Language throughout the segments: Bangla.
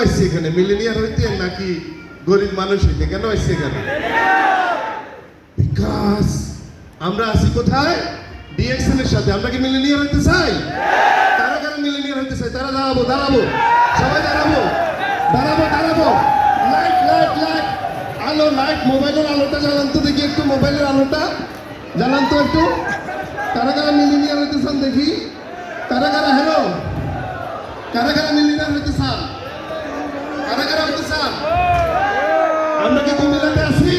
আসছে এখানে? মিলেনিয়ার হইতে নাকি গরিব মানুষ হইতে? কেন আসছে এখানে? বিকজ আমরা আছি কোথায়? ডিএক্সএন এর সাথে। আমরা কি মিলেনিয়ার হইতে চাই? কারা কারা মিলেনিয়ার হইতে চাই? তারা দাঁড়াবো, দাঁড়াবো, সবাই দাঁড়াবো, দাঁড়াবো, দাঁড়াবো। লাইট, লাইট, লাইট, আলো, লাইট, মোবাইলের আলোটা জ্বালান তো দেখি একটু, মোবাইলের আলোটা জ্বালান তো একটু। কারা কারা মিলেনিয়ার হইতে চান দেখি? কারা কারা? হ্যালো, কারা কারা মিলেনিয়ার হইতে চান? কারা কারা হইতে চান? আমরা কি কুমিল্লাতে আছি?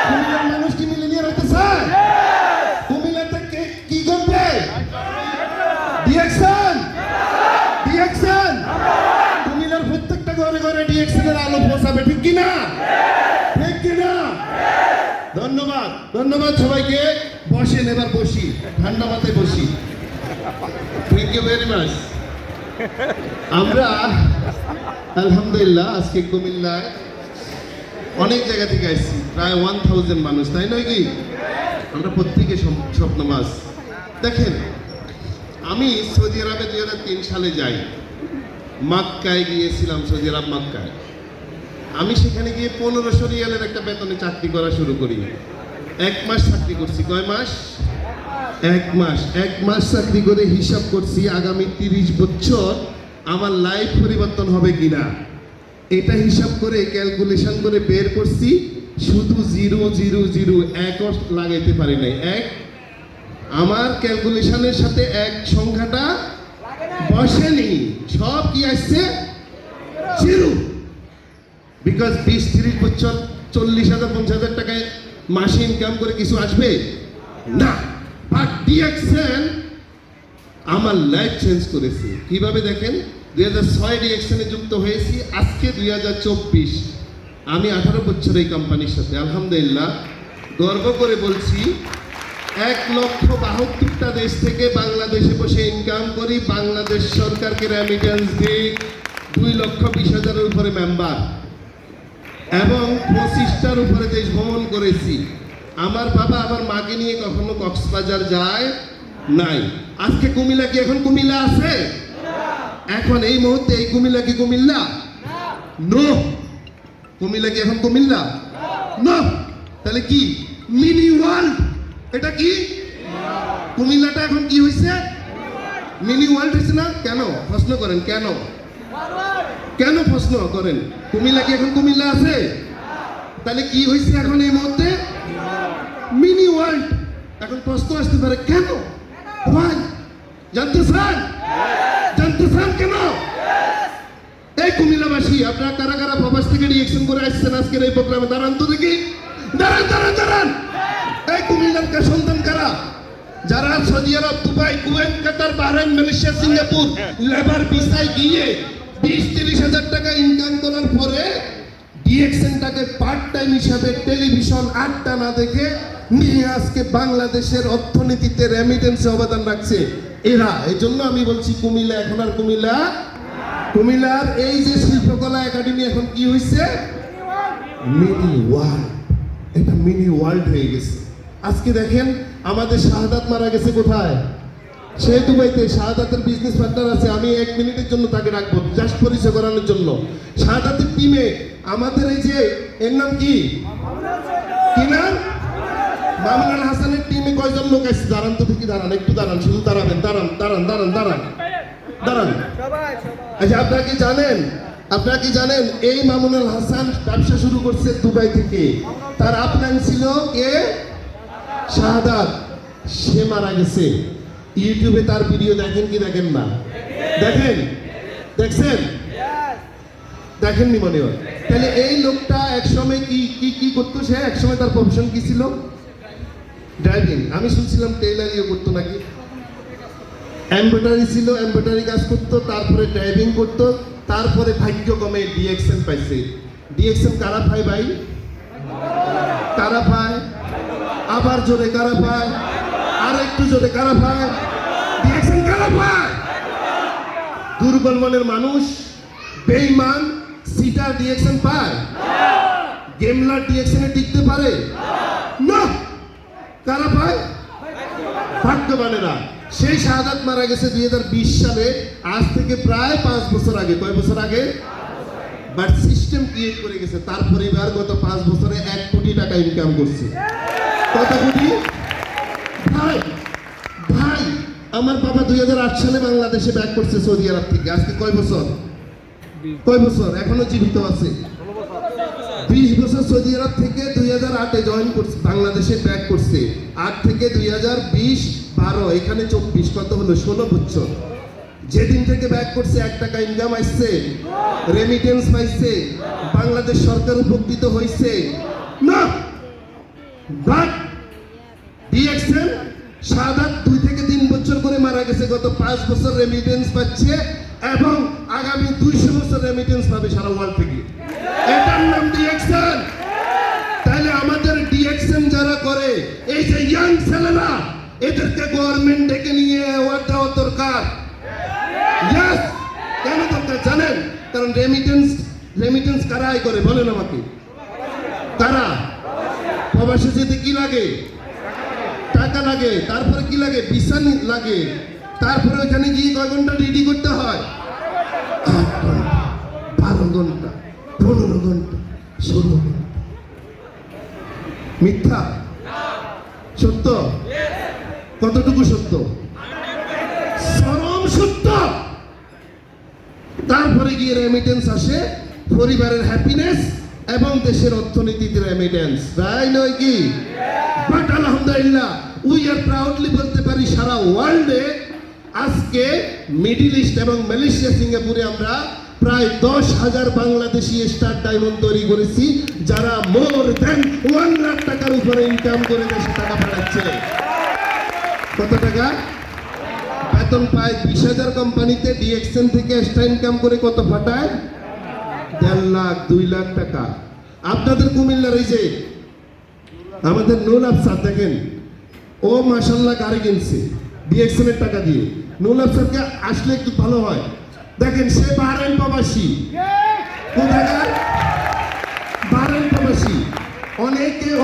কুমিল্লার মানুষ কি মিলেনিয়ার হইতে চায়? কুমিল্লাতে কি করবে? DXN, DXN. কুমিল্লার প্রত্যেকটা ঘরে ঘরে ডিএক্সএন এর আলো পৌঁছাবে, ঠিক কি না? ঠিক কি না? ধন্যবাদ, ধন্যবাদ সবাইকে। বসেন, এবার বসি, ঠান্ডা মাথায় বসি। Thank you very much. আমরা আলহামদুলিল্লাহ আজকে কুমিল্লায় অনেক জায়গা থেকে আসছি, প্রায় 1000 মানুষ, তাই নয় কি? আমরা প্রত্যেকে স্বপ্নবাস। দেখেন, আমি সৌদি আরবে 2003 সালে যাই, মক্কায় গিয়েছিলাম, সৌদি আরব মক্কায়। আমি সেখানে গিয়ে 1500 রিয়ালের একটা বেতনে চাকরি করা শুরু করি। 1 মাস চাকরি করছি। কয় মাস? 1 মাস। 1 মাস চাকরি করে হিসাব করছি আগামী 30 বছর আমার লাইফ পরিবর্তন হবে কিনা। এটা হিসাব করে ক্যালকুলেশন করে বের করছি, শুধু 000 একও লাগাইতে পারি নাই। আমার ক্যালকুলেশনের সাথে 1 সংখ্যাটা বসেনি, সব কি আসছে? 0। বিকজ 20-30 বছর 40,000-50,000 টাকায় মাসে ইনকাম করে কিছু আসবে না। বাট ডিএক্সএন আমার লাইফ চেঞ্জ করেছে। কিভাবে দেখেন, 2006 ডিএক্সএনে যুক্ত হয়েছি, আজকে 2024। আমি 18 বছর এই কোম্পানির সাথে। আলহামদুলিল্লাহ গর্ব করে বলছি, 1,72টা দেশ থেকে বাংলাদেশে বসে ইনকাম করি। বাংলাদেশ সরকারকে রেমিটেন্স দিই। 2,20,000-এর উপরে মেম্বার এবং 25টার উপরে দেশ ভ্রমণ করেছি। আমার বাবা আমার মাকে নিয়ে কখনো কক্সবাজার যায় নাই। আজকে কুমিল্লা কি এখন কুমিল্লা আছে? এখন এই মুহূর্তে এই কুমিল্লা কি কুমিল্লা? নো। কুমিল্লা কি এখন কুমিল্লা? নো। তাহলে কি? Mini world. এটা কি? কুমিল্লাটা এখন কি হয়েছে? মিনি ওয়ার্ল্ড হয়েছে না? কেন প্রশ্ন করেন? কেন কেন প্রশ্ন করেন? কুমিল্লা কি এখন কুমিল্লা আছে? তাহলে কি হয়েছে এখন এই মুহূর্তে? Mini world. এখন প্রশ্ন আসতে পারে, কেন? Why? জানতে চান? জানতে চান কেন? এই কুমিল্লাবাসী, আপনারা কারা কারা প্রবাস থেকে রিঅ্যাকশন করে আসছেন আজকের এই প্রোগ্রামে? দাঁড়ান তো দেখি, দাঁড়ান, দাঁড়ান, দাঁড়ান। এই কুমিল্লার সন্তান কারা? যারা সৌদি আরব, দুবাই, কুয়েত, কাতার, বাহরাইন, মালয়েশিয়া, সিঙ্গাপুর লেবার ভিসায় গিয়ে 20-30 হাজার টাকা ইনকাম করার পরে ডিএক্সএনটাকে পার্ট টাইম হিসাবে টেলিভিশন আড্ডা না দেখে নিয়ে আজকে বাংলাদেশের অর্থনীতিতে রেমিটেন্সে অবদান রাখছে এরা। এই জন্য আমি বলছি কুমিল্লা এখন আর কুমিল্লা। কুমিল্লার এই যে শিল্পকলা একাডেমি এখন কি হয়েছে? Mini world. এটা মিনি ওয়ার্ল্ড হয়ে গেছে। আজকে দেখেন, আমাদের শাহাদাত মারা গেছে কোথায়? সে দুবাইতে। শাহাদাতের বিজনেস পার্টনার আছে, আমি 1 মিনিটের জন্য তাকে রাখবো, জাস্ট পরিচয় করানোর জন্য। শাহাদাতের টিমে আমাদের এই যে, এর নাম কি? কি নাম? মামুনুল হাসানের টিমে কয়জন লোক আছে? দাঁড়ান তো দেখি, দাঁড়ান, একটু দাঁড়ান, শুধু দাঁড়াবেন, দাঁড়ান, দাঁড়ান, দাঁড়ান, দাঁড়ান, দাঁড়ান। আচ্ছা, আপনারা কি জানেন, আপনারা কি জানেন এই মামুনুল হাসান ব্যবসা শুরু করছে দুবাই থেকে? তার আপলাইন ছিল কে? শাহাদাত। সে মারা গেছে। ইউটিউবে তার ভিডিও দেখেন কি দেখেন না? দেখেন, দেখছেন? দেখেননি মনে হয়। তাহলে এই লোকটা একসময় কি কি কি করতো? সে একসময় তার প্রফেশন কি ছিল? ড্রাইভিং। আমি শুনছিলাম টেইলারিও করতো নাকি, এমব্রয়ডারি ছিল, এমব্রয়ডারি কাজ করতো, তারপরে ড্রাইভিং করতো, তারপরে ভাগ্যক্রমে ডিএক্সএন পাইছে। ডিএক্সএন কারা পায় ভাই? কারা পায়? আবার জোরে কারা পায়? আর একটু জোরে কারা পায়? ডিএক্সএন কারা পায়? দুর্বল মনের মানুষ, বেঈমান, সিটার ডিএক্সএন পায়? গেমলার ডিএক্সএনে টিকতে পারে না। কারা পায়? ভাগ্যবানেরা। সেই শাহাদাত মারা গেছে 2020 সালে, আজ থেকে প্রায় 5 বছর আগে। কয় বছর আগে? বাট সিস্টেম ক্রিয়েট করে গেছে। তার পরিবার গত 5 বছরে 1 কোটি টাকা ইনকাম করছে। কত কোটি? ভাই ভাই আমার বাবা 2008 সালে বাংলাদেশে ব্যাক করছে সৌদি আরব থেকে। আজকে কয় বছর? এখনো জীবিত আছে। 20 বছর সৌদি আরব থেকে 2008-এ জয়েন করছে, বাংলাদেশে ব্যাক করছে। 8 থেকে 2020, 12, এখানে 24, কত হলো? 16 বছর। যেদিন থেকে ব্যাক করছে 1 টাকা ইনকাম আসছে, রেমিটেন্স পাইছে, বাংলাদেশ সরকার উপকৃত হয়েছে না। বাট ডিএক্সএন সাদাত 2 থেকে 3 বছর করে মারা গেছে, গত 5 বছর রেমিটেন্স পাচ্ছে এবং আগামী 200 বছর রেমিটেন্স পাবে সারা ওয়ার্ল্ড থেকে। এটার নাম ডিএক্সএন। তাহলে আমাদের ডিএক্সএন যারা করে, এই যে ইয়াং ছেলেরা, এদেরকে গভর্নমেন্ট ডেকে নিয়ে অ্যাওয়ার্ড দেওয়া দরকার। ইয়েস, কেন দরকার জানেন? কারণ রেমিটেন্স কারা আয় করে বলেন আমাকে? কারা? প্রবাসে যেতে কি লাগে? টাকা লাগে। তারপরে কি লাগে? ভিসা লাগে। তারপরে ওখানে গিয়ে কয় ঘন্টা রেডি করতে হয়? 8 ঘন্টা, 12 ঘন্টা, 15 ঘন্টা, 16 ঘন্টা। মিথ্যা? সত্য? কতটুকু সত্য? চরম সত্য। তারপরে গিয়ে রেমিটেন্স আসে, পরিবারের হ্যাপিনেস এবং দেশের অর্থনীতিতে রেমিটেন্স, তাই নয় কি? বাট আলহামদুলিল্লাহ উই আর প্রাউডলি বলতে পারি সারা ওয়ার্ল্ডে আজকে মিডল ইস্ট এবং মালয়েশিয়া, সিঙ্গাপুরে আমরা প্রায় 10,000 বাংলাদেশি স্টার ডায়মন্ড তৈরি করেছি, যারা মোর দেন 1 লাখ টাকার উপরে ইনকাম করে দেশে টাকা পাঠাচ্ছে। কত টাকা বেতন পায়? 20,000 কোম্পানিতে ডিএক্সএন থেকে এক্সট্রা ইনকাম করে কত পাঠায়? 1.5 লাখ, 2 লাখ টাকা। আপনাদের কুমিল্লার এই যে আমাদের নুল আফসার দেখেন, ও মাশাল্লাহ গাড়ি কিনছে ডিএক্সএন এর টাকা দিয়ে। নুল আফসারকে আসলে একটু ভালো হয়। দেখেন সে বাহরাইন প্রবাসী। কোথাকার? বাহরাইন প্রবাসী।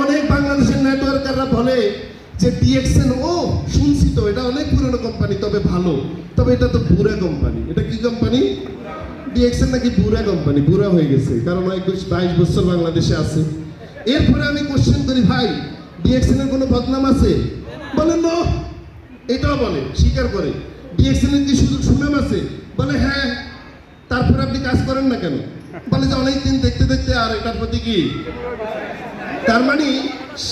অনেক বাংলাদেশের নেটওয়ার্কাররা বলে যে ডিএক্সএন, ও শুনছি তো, এটা অনেক পুরনো কোম্পানি, তবে ভালো। তবে এটা তো বুড়া কোম্পানি। এটা কি কোম্পানি? ডিএক্সএন নাকি বুড়া কোম্পানি, বুড়া হয়ে গেছে, কারণ 22 বছর বাংলাদেশে আছে। এরপরে আমি কোশ্চেন করি, ভাই ডিএক্সএন এর কোনো বদনাম আছে? বলে নো। এটাও বলে, স্বীকার করে। ডিএক্সএন এর কি শুধু সুনাম আছে? বলে হ্যাঁ। তারপরে আপনি কাজ করেন না কেন? বলে যে অনেকদিন দেখতে দেখতে আর এটার প্রতি কি। তার মানে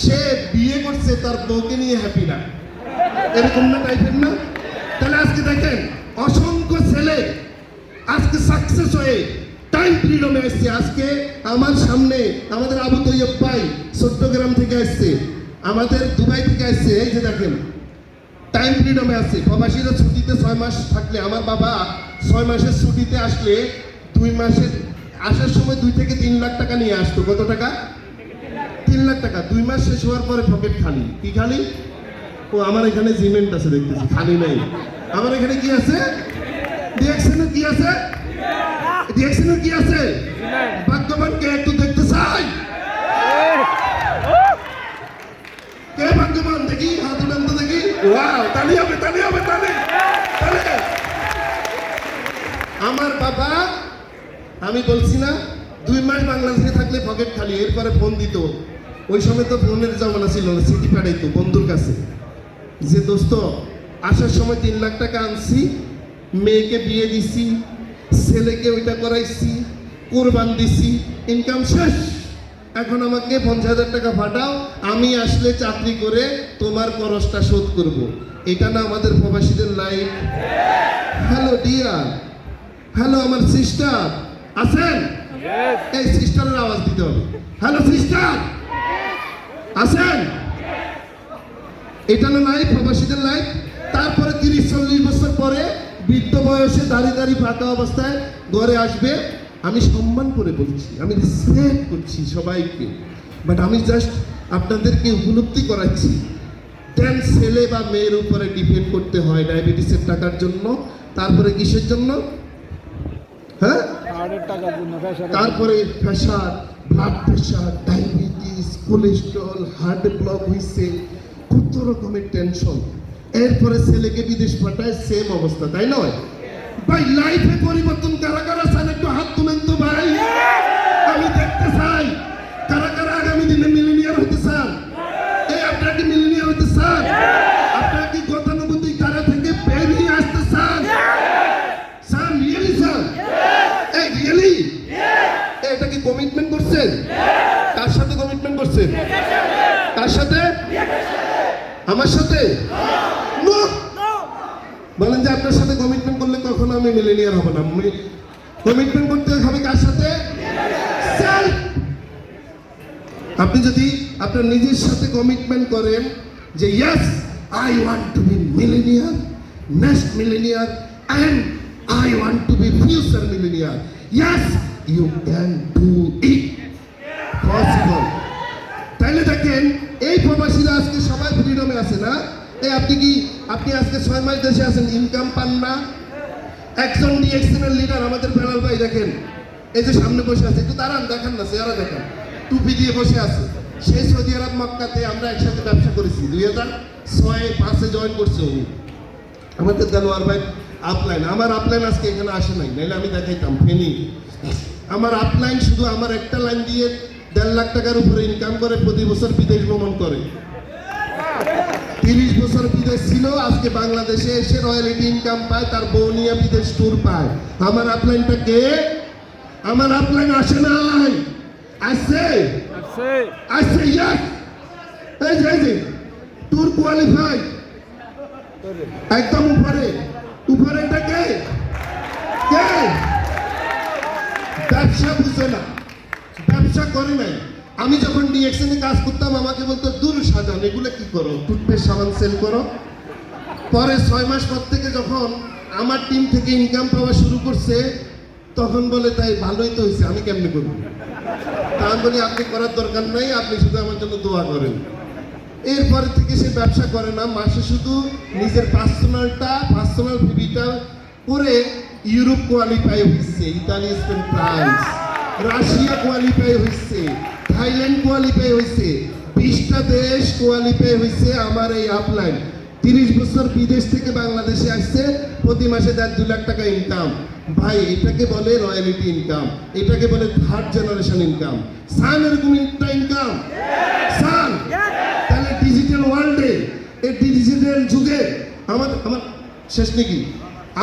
সে বিয়ে করছে, তার বউকে নিয়ে হ্যাপি না, এরকম না টাইপের না? তাহলে আজকে দেখেন অসংখ্য ছেলে আজকে সাকসেস হয়ে টাইম ফ্রিডমে আসছে। আজকে আমার সামনে আমাদের আবু তৈয়ব ভাই চট্টগ্রাম থেকে আসছে, আমাদের দুবাই থেকে আসছে। এই যে দেখেন টাইম ফ্রিডমে আছে। প্রবাসীরা ছুটিতে 6 মাস থাকলে, আমার বাবা 6 মাসের ছুটিতে আসলে 2 মাসের আসার সময় 2 থেকে 3 লাখ টাকা নিয়ে আসতো। কত টাকা? 3 লাখ টাকা। 2 মাস শেষ হওয়ার পরে পকেট খালি। কি খালি? ও আমার এখানে জিমেন্ট আছে দেখতেছি, খালি নাই। আমার এখানে কি আছে? ডিএক্সএনের কি আছে? ডিএক্সএনের কি আছে? ভাগ্যবান কে একটু দেখতে চাই? কে ভাগ্যবান দেখি? হাত উঠান তো দেখি। ওয়াও, তালি হবে, তালি হবে, তালি। আমার বাবা, আমি বলছি না 2 মাস বাংলাদেশে থাকলে পকেট খালি, এরপরে ফোন দিত। ওই সময় তো ফোনের জমানা ছিল না, সিটি পাঠাইতো বন্ধুর কাছে যে দোস্ত আসার সময় 3 লাখ টাকা আনছি, মেয়েকে বিয়ে দিছি, ছেলেকে ওইটা করাইছি, কোরবান দিছি, ইনকাম শেষ, এখন আমাকে 50,000 টাকা পাঠাও, আমি আসলে চাকরি করে তোমার খরচটা শোধ করব। এটা না আমাদের প্রবাসীদের লাইফ? হ্যালো ডিয়ার, হ্যালো আমার সিস্টার আছেন? এই সিস্টারের আওয়াজ দিতে হবে। হ্যালো সিস্টার আছেন? এটা না লাইফ, প্রবাসীদের লাইফ। তারপরে 30-40 বছর পরে বৃদ্ধ বয়সে দাড়ি ফাঁকা অবস্থায় ঘরে আসবে। আমি সম্মান করে বলছি, আমি রেসপেক্ট করছি সবাইকে, বাট আমি জাস্ট আপনাদেরকে উপলব্ধি করাচ্ছি। দেন ছেলে বা মেয়ের উপরে ডিপেন্ড করতে হয় ডায়াবেটিসের টাকার জন্য, তারপরে কিসের জন্য? হ্যাঁ, তারপরে pressure, blood pressure, diabetes, cholesterol, heart block হয়েছে, কত রকমের টেনশন। এরপরে ছেলেকে বিদেশ পাঠায়, সেম অবস্থা, তাই নয় ভাই? লাইফে পরিবর্তন কারা কারা চান একটু হাত তুলেন তো ভাই। কমিটমেন্ট করছেন? কার সাথে কমিটমেন্ট করছেন? কার সাথে? আমার সাথে? No! বলেন যে আপনার সাথে কমিটমেন্ট করলে কখনো আমি মিলেনিয়ার হব না। কমিটমেন্ট করতে হবে কার সাথে? Self! আপনি যদি আপনার নিজের সাথে কমিটমেন্ট করেন যে yes I want to be millionaire, next millionaire, and I want to be future millionaire, yes you can do it possible. তাইলে দেখেন এই প্রবাসীরা আজকে সবাই ফ্রিডমে আছে না? এই আপনি আজকে 6 মাস দেশে আছেন, ইনকাম পান না? একজন ডিএক্সএনের লিডার আমাদের বেলাল ভাই দেখেন, এই যে সামনে বসে আছে, একটু দাঁড়ান, দেখান না, চেহারা দেখান, টুপি দিয়ে বসে আছে। সেই সৌদি আরব মক্কাতে আমরা একসাথে ব্যবসা করেছি, 2006-5 জয়েন করছে উনি, আমাদের দেলোয়ার ভাই আপলাইন। আমার আপলাইন আজকে এখানে আসে নাই, নাইলে আমি দেখাইতাম ফেনি। আমার আপলাইন শুধু আমার একটা লাইন দিয়ে 1.5 লাখ টাকার উপরে ইনকাম করে, প্রতি বছর বিদেশ ভ্রমণ করে। 30 বছর বিদেশ ছিল, আজকে বাংলাদেশে এসে রয়্যালিটি ইনকাম পায়, তার বউ নিয়ে বিদেশ ট্যুর পায়। আমার আপলাইনটা কে? আমার আপলাইন আসে নাই, আসছে আসছে, ইয়াস, এই যে ট্যুর কোয়ালিফাই একদম উপরে। এটা কে? কে? ব্যবসা বুঝে না, ব্যবসা করে নাই। আমি যখন ডিএক্সএনে কাজ করতাম আমাকে বলতো দূর সাজান, এগুলো কি করো? টুথপেস্ট সাবান সেল করো। পরে 6 মাস পর থেকে যখন আমার টিম থেকে ইনকাম পাওয়া শুরু করছে, তখন বলে তাই ভালোই তো হয়েছে, আমি কেমনে করবো? তা আমি বলি আপনি করার দরকার নাই, আপনি শুধু আমার জন্য দোয়া করেন। এরপরে থেকে সে ব্যবসা করে না, মাসে শুধু নিজের পার্সোনাল ভিডিটা করে ইউরোপ কোয়ালিফাই হয়েছে, Italy, Spain, France, Russia qualify হয়েছে, থাইল্যান্ড কোয়ালিফাই হয়েছে, 20টা দেশ কোয়ালিফাই হয়েছে। আমার এই আপলাইন 30 বছর বিদেশ থেকে বাংলাদেশে আসছে, প্রতি মাসে 1.5-2 লাখ টাকা ইনকাম। ভাই এটাকে বলে রয়্যালিটি ইনকাম, এটাকে বলে থার্ড জেনারেশন ইনকাম। সান এরকম একটা ইনকাম সান। তাহলে ডিজিটাল ওয়ার্ল্ডে, এই ডিজিটাল যুগে আমার শেষ নাকি?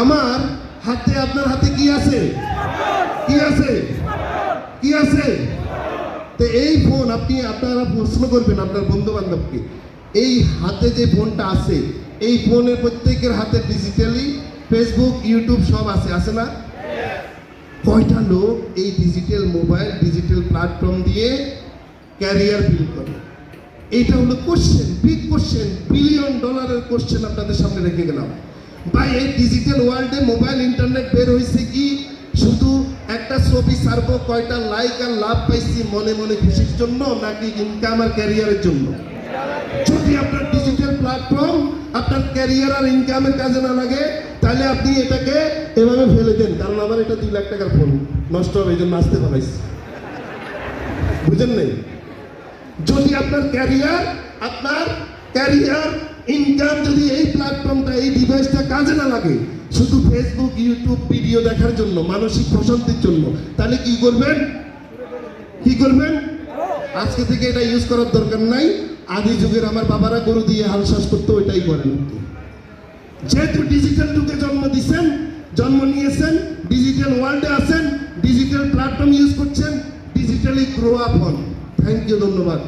আমার হাতে, আপনার হাতে কি আছে? কি আছে? কি আছে? তো এই ফোন আপনারা প্রশ্ন করবেন আপনার বন্ধু বান্ধবকে, এই হাতে যে ফোনটা আছে, এই ফোনের প্রত্যেকের হাতে ডিজিটালি ফেসবুক, ইউটিউব সব আছে না? কয়টা লোক এই ডিজিটাল মোবাইল, ডিজিটাল প্ল্যাটফর্ম দিয়ে ক্যারিয়ার বিল্ড করে? এইটা হলো question, big question, $1 billion question আপনাদের সামনে রেখে গেলাম। ভাই এই ডিজিটাল ওয়ার্ল্ডে মোবাইল ইন্টারনেট বের হয়েছে কি শুধু একটা ছবি ছাড়বো, কয়টা লাইক আর লাভ পাইছি মনে মনে খুশির জন্য, নাকি ইনকাম আর ক্যারিয়ারের জন্য? যদি আপনার ডিজিটাল প্ল্যাটফর্ম আপনার ক্যারিয়ার আর ইনকামের কাজে না লাগে, তাহলে আপনি এটাকে এভাবে ফেলে দেন। কারণ আমার এটা 2 লাখ টাকার ফোন, নষ্ট হবে, এই জন্য আসতে পারাইছি, বুঝেন নাই? যদি আপনার ক্যারিয়ার ইনকাম যদি এই প্ল্যাটফর্মটা, এই ডিভাইসটা কাজে না লাগে, শুধু ফেসবুক, ইউটিউব ভিডিও দেখার জন্য, মানসিক প্রশান্তির জন্য, তাহলে কি করবেন? আজকে থেকে এটা ইউজ করার দরকার নাই। আদি যুগের আমার বাবারা গরু দিয়ে হাল চাষ করতো, ওইটাই করেন। যেহেতু ডিজিটাল যুগে জন্ম নিয়েছেন, ডিজিটাল ওয়ার্ল্ডে আছেন, ডিজিটাল প্ল্যাটফর্ম ইউজ করছেন, ডিজিটালি গ্রো আপ হন। থ্যাংক ইউ, ধন্যবাদ।